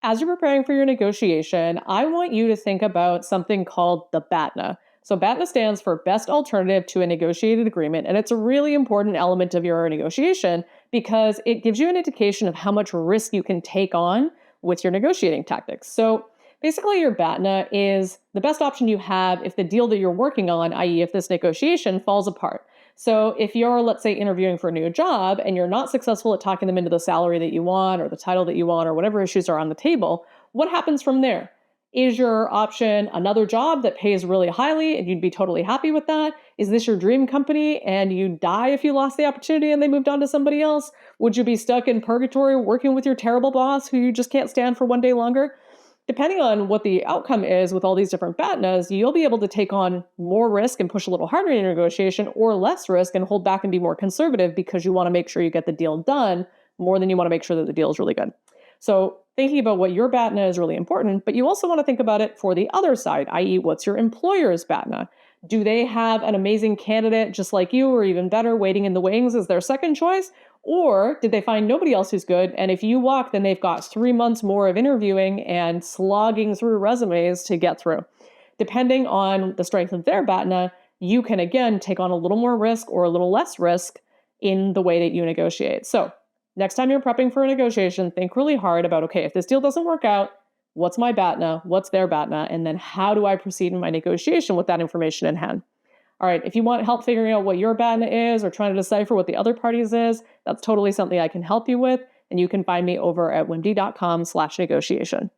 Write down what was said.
As you're preparing for your negotiation, I want you to think about something called the BATNA. So, BATNA stands for Best Alternative to a Negotiated Agreement, and it's a really important element of your negotiation because it gives you an indication of how much risk you can take on with your negotiating tactics. So, basically, your BATNA is the best option you have if the deal that you're working on, i.e., if this negotiation falls apart. So if you're, let's say, interviewing for a new job and you're not successful at talking them into the salary that you want or the title that you want or whatever issues are on the table, what happens from there? Is your option another job that pays really highly and you'd be totally happy with that? Is this your dream company and you die if you lost the opportunity and they moved on to somebody else? Would you be stuck in purgatory working with your terrible boss who you just can't stand for one day longer? Depending on what the outcome is with all these different BATNAs, you'll be able to take on more risk and push a little harder in your negotiation, or less risk and hold back and be more conservative because you want to make sure you get the deal done more than you want to make sure that the deal is really good. So thinking about what your BATNA is really important, but you also want to think about it for the other side, i.e. what's your employer's BATNA? Do they have an amazing candidate just like you, or even better, waiting in the wings as their second choice? Or did they find nobody else who's good? And if you walk, then they've got 3 months more of interviewing and slogging through resumes to get through. Depending on the strength of their BATNA, you can again take on a little more risk or a little less risk in the way that you negotiate. So next time you're prepping for a negotiation, think really hard about, okay, if this deal doesn't work out, what's my BATNA? What's their BATNA? And then how do I proceed in my negotiation with that information in hand? All right, if you want help figuring out what your BATNA is or trying to decipher what the other party's is, that's totally something I can help you with. And you can find me over at wimd.com/negotiation.